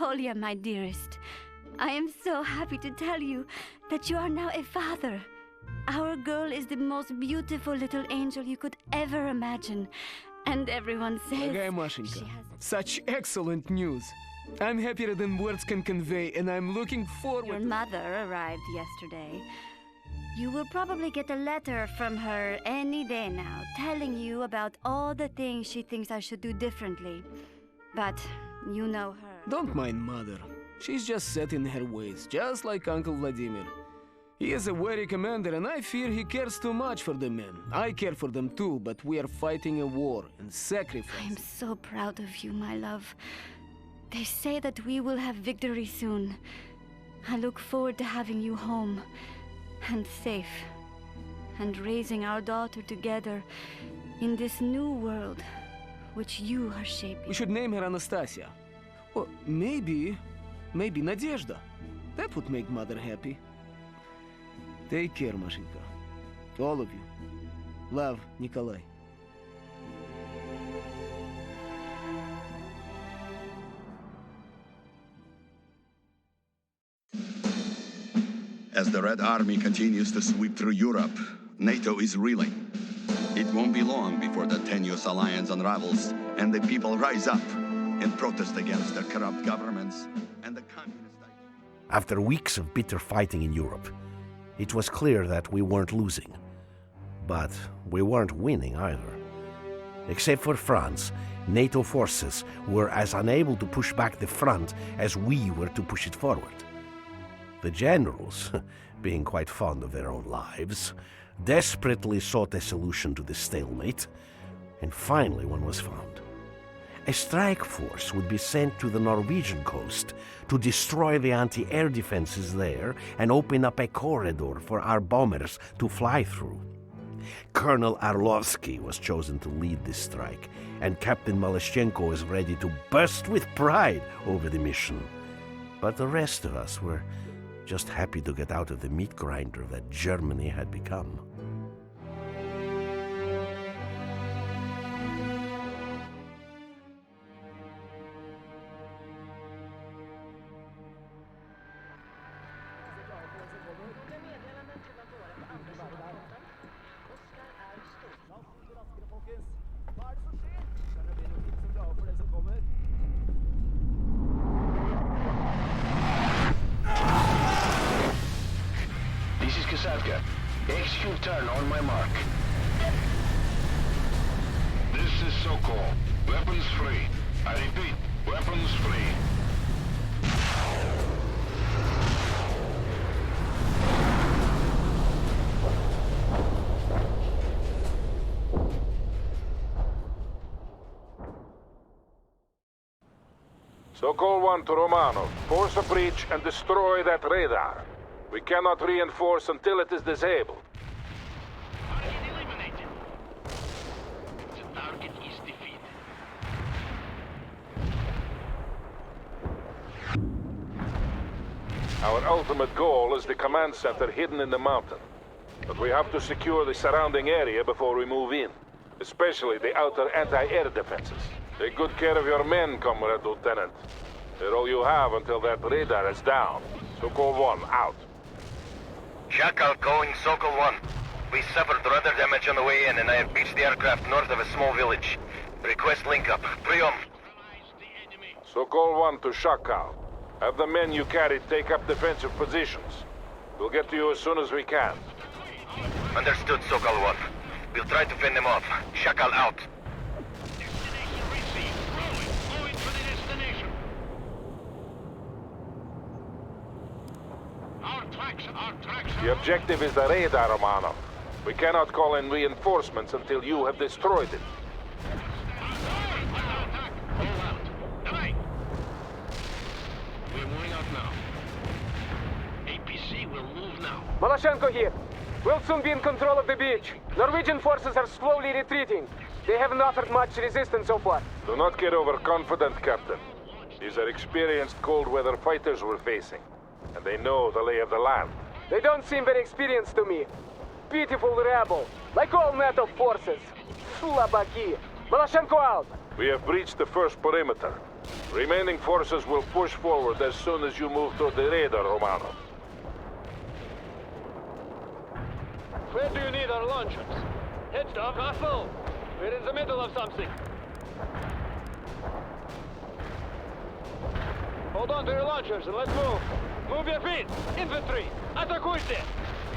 Kolya, my dearest. I am so happy to tell you that you are now a father. Our girl is the most beautiful little angel you could ever imagine. And everyone says Дорогая Машенька, such excellent news. I'm happier than words can convey, and I'm looking forward... Your mother arrived yesterday. You will probably get a letter from her any day now, telling you about all the things she thinks I should do differently. But you know her. Don't mind Mother. She's just set in her ways, just like Uncle Vladimir. He is a wary commander, and I fear he cares too much for the men. I care for them too, but we are fighting a war and sacrifice. I am so proud of you, my love. They say that we will have victory soon. I look forward to having you home, and safe, and raising our daughter together in this new world which you are shaping. We should name her Anastasia. Or maybe Nadezhda. That would make Mother happy. Take care, Mashenka. All of you. Love, Nikolai. As the Red Army continues to sweep through Europe, NATO is reeling. It won't be long before the tenuous alliance unravels and the people rise up in protest against their corrupt governments and the communist ideas. After weeks of bitter fighting in Europe, it was clear that we weren't losing. But we weren't winning either. Except for France, NATO forces were as unable to push back the front as we were to push it forward. The generals, being quite fond of their own lives, desperately sought a solution to the stalemate, and finally one was found. A strike force would be sent to the Norwegian coast to destroy the anti-air defenses there and open up a corridor for our bombers to fly through. Colonel Orlovsky was chosen to lead this strike, and Captain Malashchenko was ready to burst with pride over the mission. But the rest of us were just happy to get out of the meat grinder that Germany had become. Execute turn on my mark. This is Sokol. Weapons free. I repeat, weapons free. Sokol 1 to Romanov. Force a breach and destroy that radar. We cannot reinforce until it is disabled. Target eliminated. The target is defeated. Our ultimate goal is the command center hidden in the mountain. But we have to secure the surrounding area before we move in, especially the outer anti-air defenses. Take good care of your men, Comrade Lieutenant. They're all you have until that radar is down. Sokol 1, out. Shakal calling Sokol 1. We suffered rudder damage on the way in, and I have beached the aircraft north of a small village. Request link-up. Priom. Sokol 1 to Shakal. Have the men you carried take up defensive positions. We'll get to you as soon as we can. Understood, Sokol 1. We'll try to fend them off. Shakal out. Destination received. Going for the destination. Our tracks. The objective is the radar, Romanov. We cannot call in reinforcements until you have destroyed it. We're moving out now. APC will move now. Malashchenko here. We'll soon be in control of the beach. Norwegian forces are slowly retreating. They haven't offered much resistance so far. Do not get overconfident, Captain. These are experienced cold weather fighters we're facing, and they know the lay of the land. They don't seem very experienced to me. Pitiful rabble, like all NATO forces. Slabaki. Malashchenko out. We have breached the first perimeter. Remaining forces will push forward as soon as you move to the radar, Romanov. Where do you need our launchers? Head stop, Russell. We're in the middle of something. Hold on to your launchers and let's move. Move your feet. Infantry, атакуйте!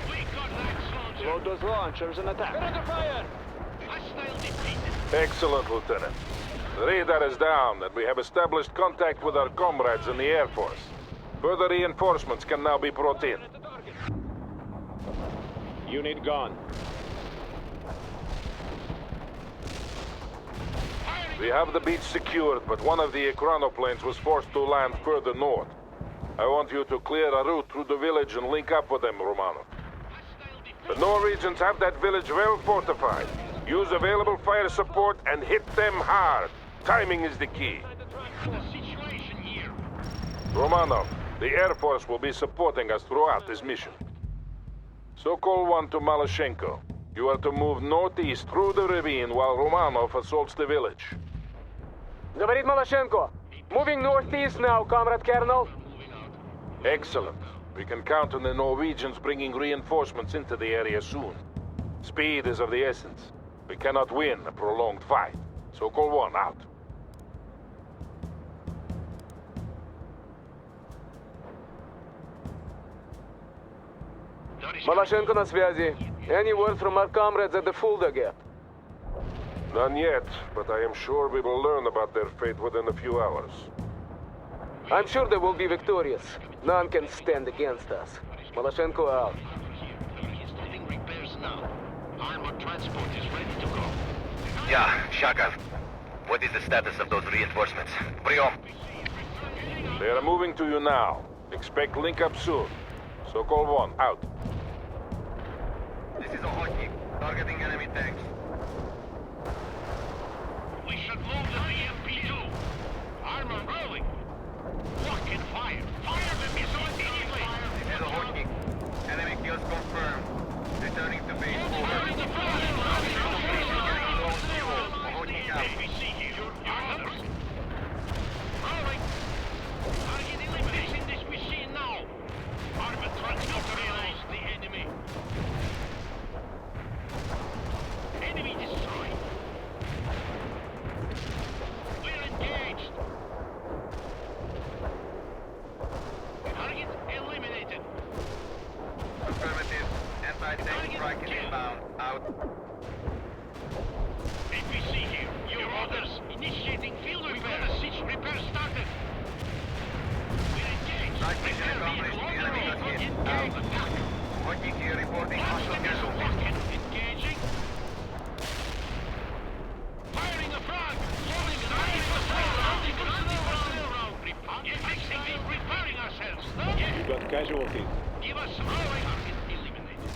We got that soldier. Load those launchers and attack. We're under fire! Hostile defeated. Excellent, Lieutenant. The radar is down, and we have established contact with our comrades in the Air Force. Further reinforcements can now be brought in. Unit gone. We have the beach secured, but one of the chronoplanes was forced to land further north. I want you to clear a route through the village and link up with them, Romanov. The Norwegians have that village well fortified. Use available fire support and hit them hard. Timing is the key. The situation here. Romanov, the Air Force will be supporting us throughout this mission. Sokol 1 to Maloshenko. You are to move northeast through the ravine while Romanov assaults the village. Говорит Maloshenko. Moving northeast now, Comrade Colonel. Excellent. We can count on the Norwegians bringing reinforcements into the area soon. Speed is of the essence. We cannot win a prolonged fight. Sokol 1 out. Maloshenko на связи. Any word from our comrades at the Fulda Gap? None yet, but I am sure we will learn about their fate within a few hours. I'm sure they will be victorious. None can stand against us. Maloshenko out. He is doing repairs now. Armored transport is ready to go. Yeah, Shakov. What is the status of those reinforcements? Priom. They are moving to you now. Expect link up soon. Sokol 1 out. This is a hotkey. Targeting enemy tanks. We should move to the MP2. Armor rolling. Lock and fire. Fire the missile immediately. This is a hotkey. Enemy kills confirmed. Returning to base forward. Firing the fire. Hotkey out. APC here. Your orders. Rolling. Target eliminating this machine now. Armor transport realize the enemy. Enemy destroyed. We're engaged. Target eliminated. Affirmative. Anti-tank strike is inbound. Out. APC here. Your orders. Initiating field repair. Repair started. We're engaged. Strike mission Repair accomplished. vehicle The on the enemy road. has hit. Engage. Out. Attack. Hotkey here reporting Blast hostile the missile. casualties. Lock it. Engaging. Firing a frag. Loading an repairing ourselves. Yeah. You got casualties. Give us some rolling. Target eliminated.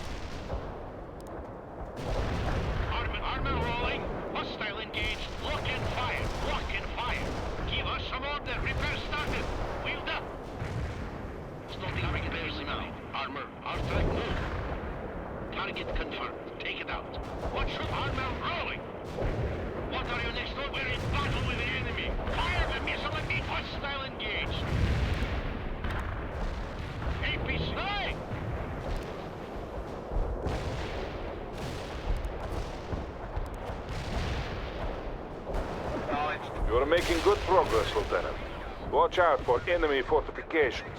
Armor rolling. Hostile engaged. Lock and fire. Lock and fire. Give us some order. Repair started. Wheeled up. Starting repairs now. Armor. Our track move. Target confirmed. Take it out. What should armor rolling? What are your next orders? We're in battle with the enemy. Fire the missile and meet hostile engaged. APC. Hey! Acknowledged. You are making good progress, Lieutenant. Watch out for enemy fortifications.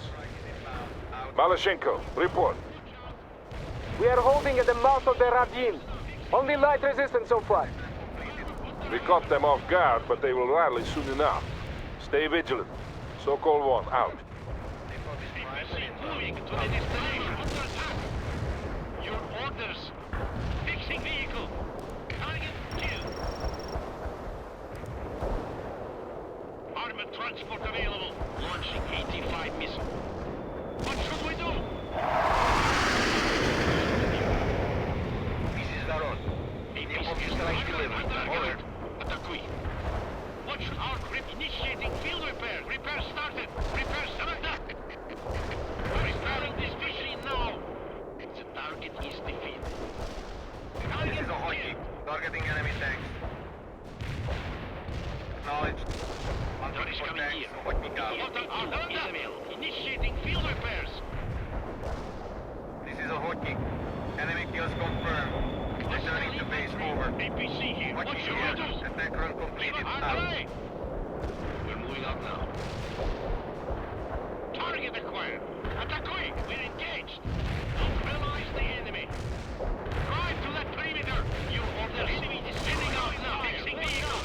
Maloshenko, report. We are holding at the mouth of the ravine. Only light resistance so far. We caught them off guard, but they will rally soon enough. Stay vigilant. Sokol 1 out. APC moving to the destination. Under attack. Your orders. Fixing vehicle. Target killed. Armored transport available. Launching 85 missile. What should we do? Pieces are on. APC is under guard. Attack. What should our grip initiating field repair? Repair started. Repair started. We're repairing this machine now. The target is defeated. This is a hotkey. Targeting enemy tanks. Acknowledged. On What is for coming tanks. here? APC here. Watch What's your your orders. orders? Attack run completed. Out. Aye. We're moving out now. Target acquired. Attack! We're engaged. Neutralize the enemy. Drive to that perimeter. You order enemy descending out now. Fixing vehicle.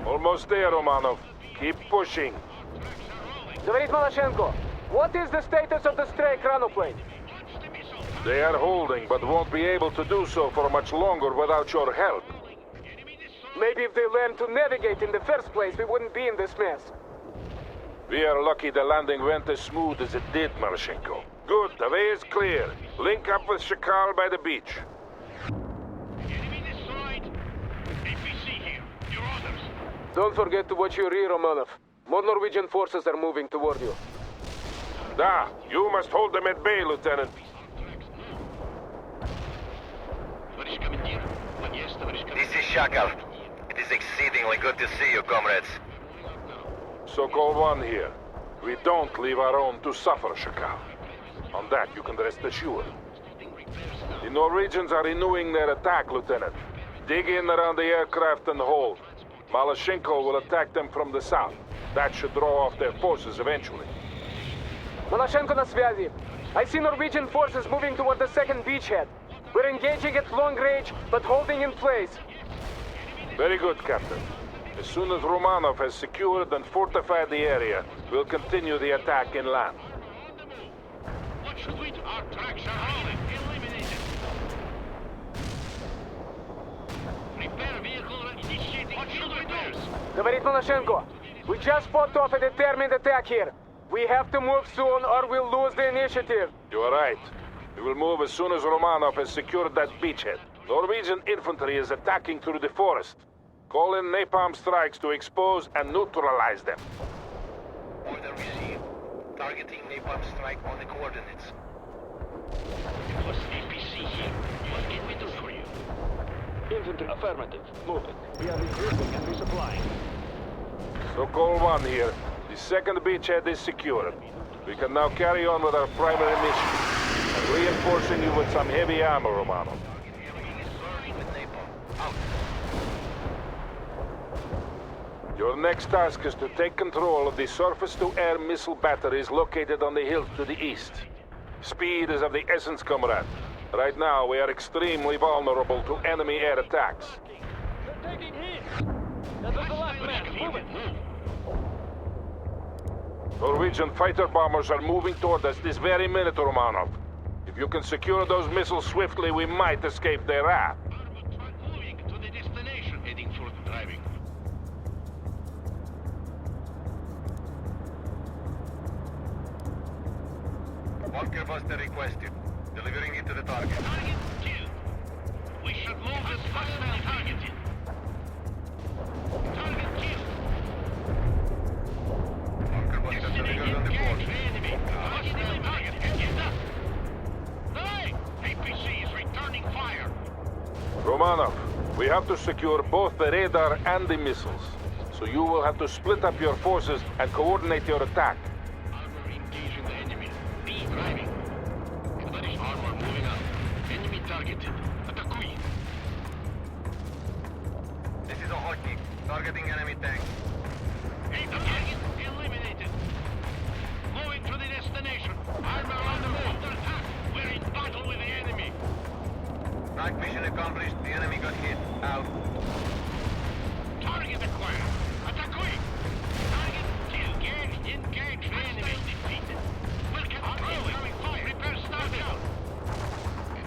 Almost there, Romanov. Keep pushing. Говорит Малашенko, what is the status of the stray chronoplane? They are holding, but won't be able to do so for much longer without your help. Maybe if they learned to navigate in the first place, we wouldn't be in this mess. We are lucky the landing went as smooth as it did, Marashenko. Good, the way is clear. Link up with Shakal by the beach. Enemy destroyed. APC here. Your orders. Don't forget to watch your rear, Romanov. More Norwegian forces are moving toward you. Da, you must hold them at bay, Lieutenant. This is Shakal. It is exceedingly good to see you, comrades. Sokol 1 here. We don't leave our own to suffer, Shakal. On that, you can rest assured. The Norwegians are renewing their attack, Lieutenant. Dig in around the aircraft and hold. Malashenko will attack them from the south. That should draw off their forces eventually. Малашенко на связи. I see Norwegian forces moving toward the second beachhead. We're engaging at long range, but holding in place. Very good, Captain. As soon as Romanov has secured and fortified the area, we'll continue the attack inland. What should we do? Our tracks are hauling. Eliminated. Repair vehicle initiating field repairs. Говорит Малашенko, we just fought off a determined attack here. We have to move soon or we'll lose the initiative. You are right. We will move as soon as Romanov has secured that beachhead. Norwegian infantry is attacking through the forest. Call in napalm strikes to expose and neutralize them. Order received. Targeting napalm strike on the coordinates. It was APC here. What can we do for you? Infantry, affirmative. Moving. We are recruiting and resupplying. Sokol 1 here. The second beachhead is secured. We can now carry on with our primary mission. I'm reinforcing you with some heavy armor, Romanov. Your next task is to take control of the surface-to-air missile batteries located on the hills to the east. Speed is of the essence, comrade. Right now, we are extremely vulnerable to enemy air attacks. They're taking hits! That was the last man. Move it! Norwegian fighter bombers are moving toward us this very minute, Romanov. If you can secure those missiles swiftly, we might escape their wrath. Moving to the destination. Heading for the driving. Bunker buster requested. Delivering it to the target. Target killed. We should move this hostile targeted. Target killed. Bunker buster Destiny delivered on the engaged board. the enemy. Hostile target. Get up. Hey! APC is returning fire. Romanov, we have to secure both the radar and the missiles. So you will have to split up your forces and coordinate your attack. Armor engaging the enemy. B driving. British armor moving out. Enemy targeted. Attack. This is a hotkey. Targeting enemy tank. Target eliminated. Moving to the destination. Armor on the move. Under attack. We're in battle with the enemy. Strike mission accomplished. The enemy got hit. Out. Target acquired. Attack. Target killed. Engage the enemy. Defeated. We'll get incoming fire. Repair started.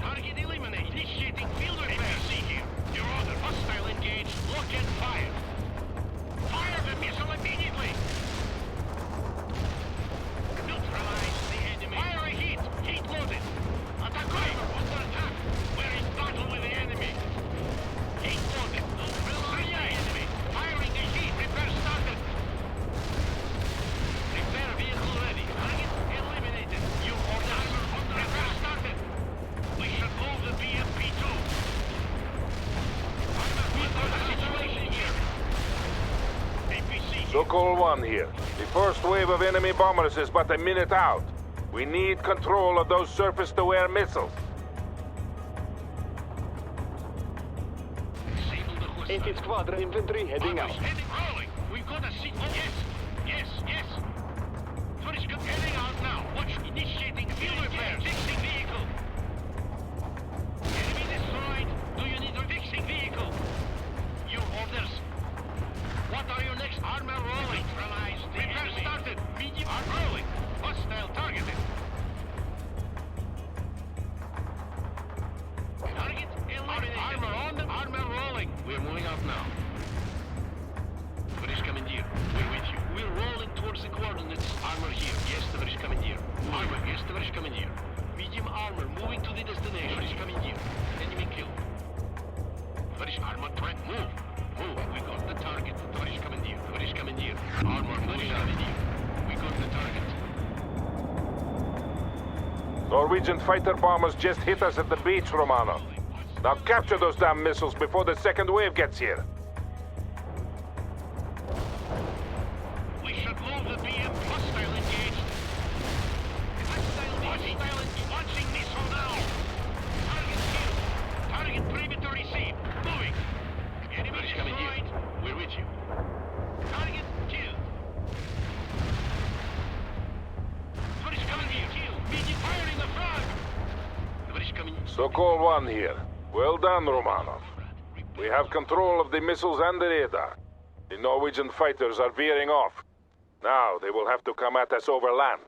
Target eliminated. Initiating field repair. See here. Your order. Hostile engaged. Lock and fire. Fire the missile immediately. Neutralize the enemy. Fire a heat. Heat loaded. Attack. Under attack. We're in battle with the enemy. Heat loaded. Neutralize the enemy. Firing a heat. Repair started. Repair vehicle ready. Target eliminated. You order. Repair started. We should move the BMP-2. We've got a situation here. APC. Sokol 1 here. The first wave of enemy bombers is but a minute out. We need control of those surface-to-air missiles. 8th Squadron infantry heading out. Heading, rolling. We've got a seat. Oh, yes. First, heading out now. Watch, initiating field repairs. Fixing vehicle. Enemy destroyed. Do you need a fixing vehicle? Your orders. What are your next armor rolling? Neutralized. Repair started. Medium are rolling. Hostile targeted. Target eliminated. Armor on them. Armor rolling. We're moving out now. British Commandeer, we're with you. We're rolling towards the coordinates. Armor here. Yes, the British Commandeer. Armor. Yes, the British Commandeer. Medium armor moving to the destination. British Commandeer. Enemy killed. British armor threat. Move. We got the target. British Commandeer. British Commandeer. Armor moving out. We got the target. Norwegian fighter bombers just hit us at the beach, Romano. Now capture those damn missiles before the second wave gets here. We should move the BM. Hostile engaged. Hostile launching missile now. Target killed. Target private to receive. Moving. Enemy destroyed. We're with you. Target killed. British Commandeer killed. Begin firing the front. British Commandeer. Sokol 1 here. Well done, Romanov. We have control of the missiles and the radar. The Norwegian fighters are veering off. Now they will have to come at us over land.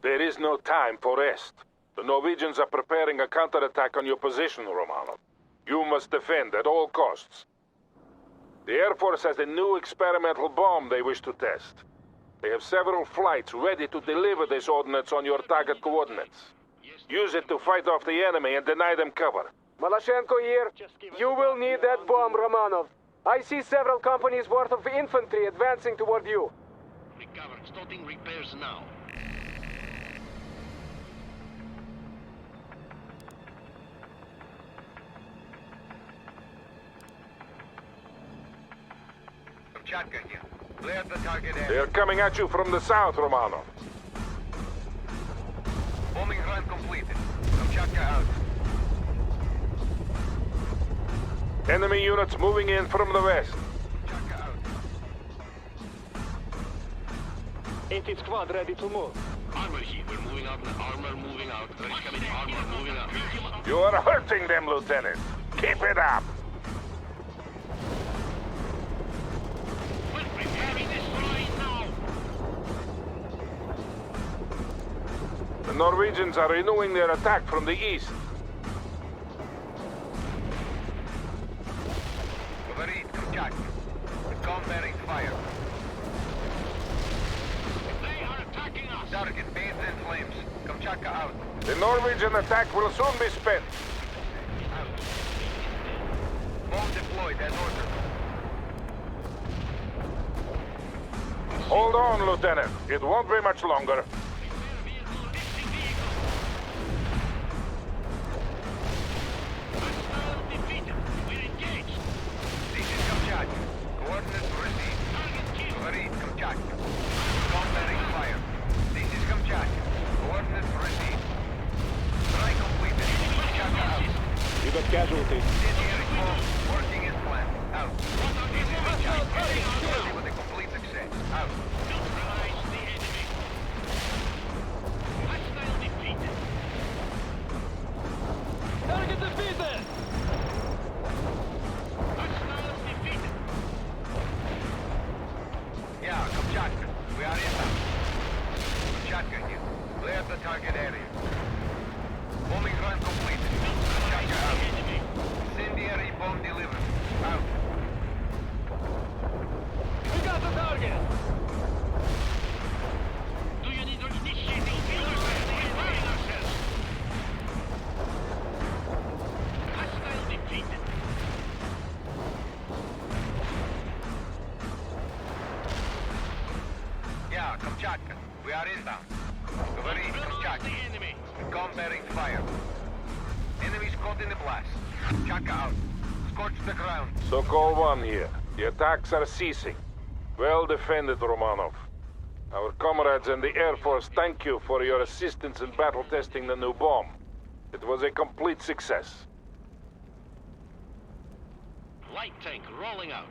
There is no time for rest. The Norwegians are preparing a counterattack on your position, Romanov. You must defend at all costs. The Air Force has a new experimental bomb they wish to test. They have several flights ready to deliver this ordnance on your target coordinates. Use it to fight off the enemy and deny them cover. Malashenko here. You will need that bomb, Romanov. I see several companies worth of infantry advancing toward you. Recovered. Starting repairs now. Kamchatka here. Clear the target area. They are coming at you from the south, Romanov. Bombing run completed. Kamchatka out. Enemy units moving in from the west. Kamchatka out. 8th Squad ready to move. Armor here. We're moving out. Armor moving out. British Commandeer. Armor moving out. You are hurting them, Lieutenant. Keep it up. We're preparing destroying now. The Norwegians are renewing their attack from the east. Overeat Kamchatka. Recon bearing fire. They are attacking us. Target bathed in flames. Kamchatka out. The Norwegian attack will soon be spent. Bomb deployed as ordered. Hold on, Lieutenant. It won't be much longer. This is Kamchatka. Coordinates received. Overeat Kamchatka. Recon bearing fire. This is Kamchatka. Coordinates received. Strike completed. Kamchatka out. You got casualties. Incendiary bomb working as planned. Out. This is Kamchatka. Ready with a complete success. Out. Neutralize the enemy. Hostile defeated. Target defeated! Hostile defeated. Yeah, Kamchatka. We are inbound. Kamchatka here. Clear the target area. Bombing run completed. Kamchatka out. Enemy. Incendiary bomb delivered. Out. We got the target! Do you need to initiate the field repair? Repairing ourselves. Hostile defeated. Yeah, Kamchatka. We are inbound. Overeat Kamchatka. The enemy. Recon bearing fire. Enemies caught in the blast. Kamchatka out. Scorch the ground. Sokol 1 here. The attacks are ceasing. Well defended, Romanov. Our comrades in the Air Force thank you for your assistance in battle testing the new bomb. It was a complete success. Light tank rolling out.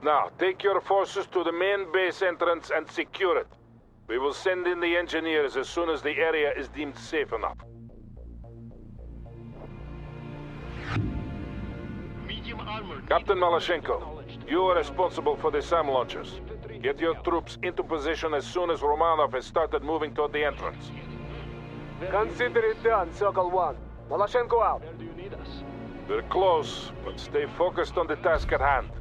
Now, take your forces to the main base entrance and secure it. We will send in the engineers as soon as the area is deemed safe enough. Medium armor. Captain Malashenko, you are responsible for the SAM launchers. Get your troops into position as soon as Romanov has started moving toward the entrance. Consider it done, Sokol 1. Malashenko out. We're close, but stay focused on the task at hand.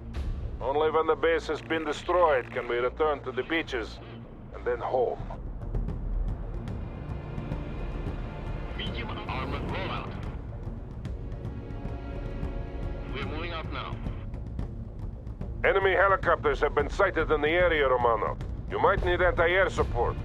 Only when the base has been destroyed can we return to the beaches and then home. Medium armor rollout. We're moving out now. Enemy helicopters have been sighted in the area, Romanov. You might need anti-air support.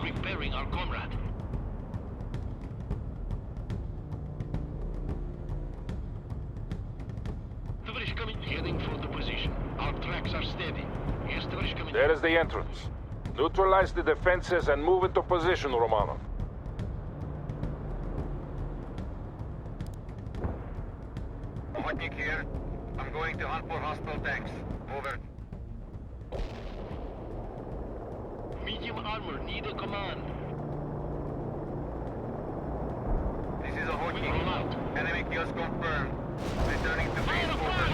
Repairing our comrade. Товарищ командир, heading for the position. Our tracks are steady. Yes, товарищ командир. There is the entrance. Neutralize the defenses and move into position, Romanov. Ochotnik here. I'm going to hunt for hostile tanks. Over. Medium armor, need a command. This is a Ochotnik. Roll out. Enemy kills confirmed. Returning to base. Over.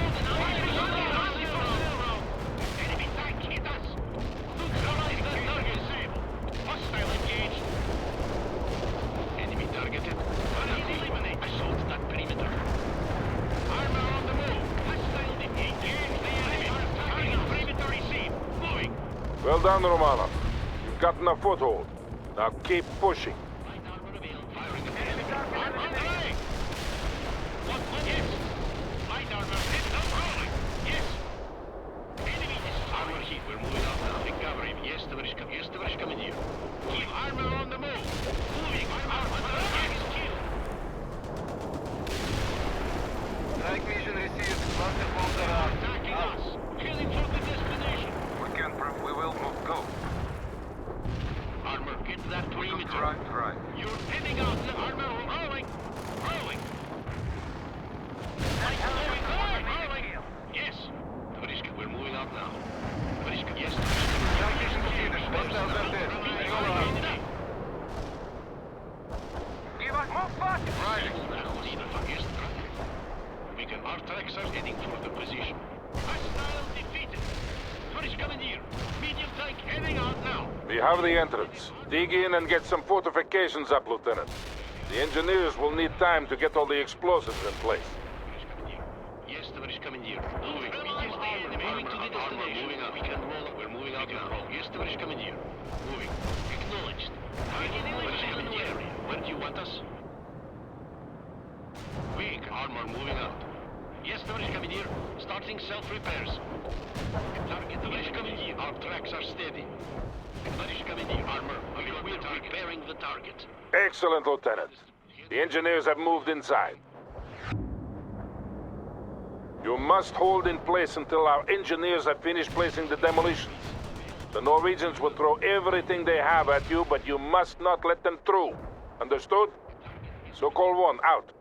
Enemy tank hit us. Neutralize the target. Hostile engaged. Enemy targeted. Eliminate. Assault that perimeter. Armor on the move. Hostile engage the enemy. Target perimeter received. Moving. Well done, Romanov. You've gotten a foothold. Now keep pushing. Light armor available. Firing the enemy. Armor. Yes. Light armor hit. Rolling. Yes. Enemy destroyed. Armor hit. We're moving out now. Recovery. Yes, товарищ командир. Keep armor on the move. Moving. Armor. Yes, kill. Strike mission received. Cluster bombs are out. Attacking us. Heading for the destination. We will move. Go. Armor, get to that perimeter. Right. You're heading out. The armor rolling. Rolling. Rolling. Yes. Товарищ, we're moving out now. Товарищ, yes. Move fast. Right. Our tracks are heading for the position. Hostile defeated. Товарищ командир, medium tank heading out now. We have the entrance. Dig in and get some fortifications up, Lieutenant. The engineers will need time to get all the explosives in place. Yes, товарищ командир. Moving. Moving to the destination. Moving out. We can roll. We're moving out now. Yes, товарищ командир. Moving. Acknowledged. Товарищ командир. Where do you want us? Weak. Armor moving out. Yes, товарищ командир. Starting self-repairs. Target, товарищ командир. Our tracks are steady. Товарищ командир. Armor. We're repairing the target. Excellent, Lieutenant. The engineers have moved inside. You must hold in place until our engineers have finished placing the demolitions. The Norwegians will throw everything they have at you, but you must not let them through. Understood? Sokol 1, out.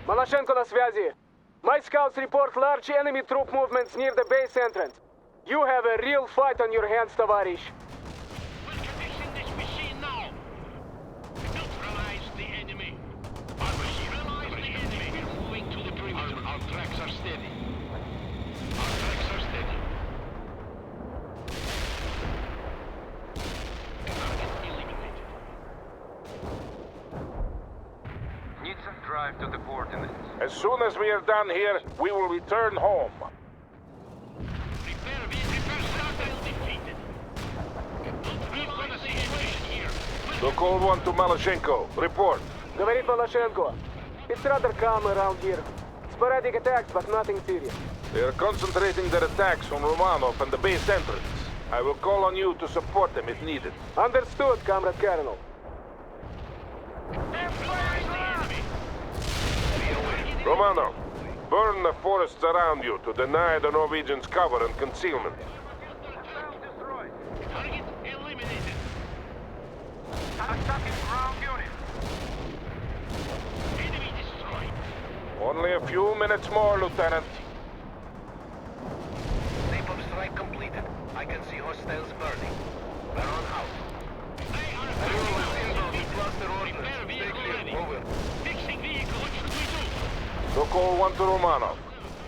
Malashenko на связи. My scouts report large enemy troop movements near the base entrance. You have a real fight on your hands, товарищ. We're conditioning this machine now. Neutralize the enemy. Armor here. Neutralize the enemy. We're moving to the perimeter. Our tracks are steady. Our tracks are steady. Target eliminated. Needs some drive to the coordinates. As soon as we are done here, we will return home. Repair hostile defeated. Neutralize the situation here. Sokol 1 to Malashenko. Report. Говорит Malashenko. It's rather calm around here. Sporadic attacks, but nothing serious. They are concentrating their attacks on Romanov and the base entrance. I will call on you to support them if needed. Understood, Comrade Colonel. Romanov, burn the forests around you to deny the Norwegians cover and concealment. Target eliminated. Attacking ground unit. Enemy destroyed. Only a few minutes more, Lieutenant. Napalm strike completed. I can see hostiles burning. We're on out. They are repair vehicle ready. Over. Fixing vehicle. What should we do? Sokol 1 to Romanov.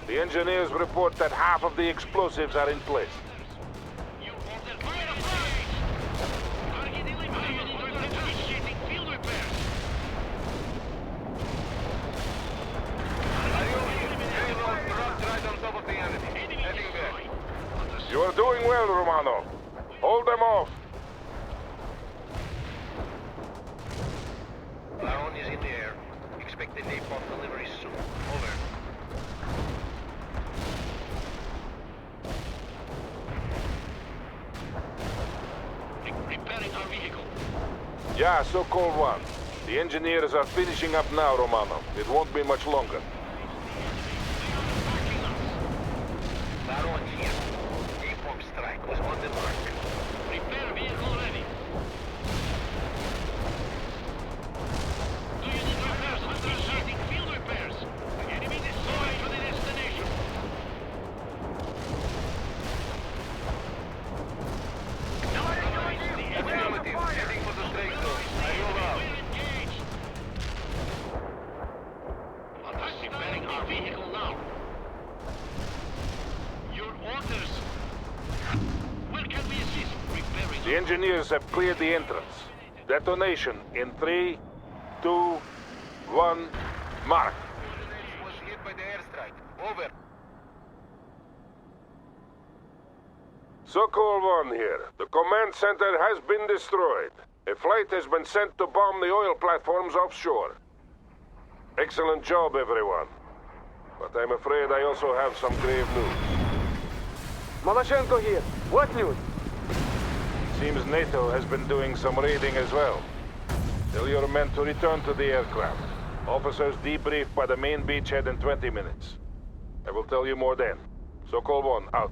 The engineers report that half of the explosives are in place. You order fire approach. Target eliminated. Initiating field repairs. Right on top of the enemy. Heading back. You are doing well, Romanov. Hold them off. Baron is in the air. Expect the napalm delivery soon. Over. Repairing our vehicle. Yeah, Sokol 1. The engineers are finishing up now, Romanov. It won't be much longer. Baron here. Napalm strike was on the mark. Repair vehicle ready. Do you need repairs? Initiating field repairs. Enemy destroyed to the destination. Affirmative. Heading for the strike zone. I roll out. We're engaged. Repairing our vehicle now. Your orders. Where can we assist? Repairing. The engineers have cleared the entrance. Detonation in 3, 2, 1, mark. Was hit by the airstrike. Over. Sokol 1 here. The command center has been destroyed. A flight has been sent to bomb the oil platforms offshore. Excellent job, everyone. But I'm afraid I also have some grave news. Malachenko here. What news? Seems NATO has been doing some raiding as well. Tell your men to return to the aircraft. Officers debrief by the main beachhead in 20 minutes. I will tell you more then. Sokol 1, out.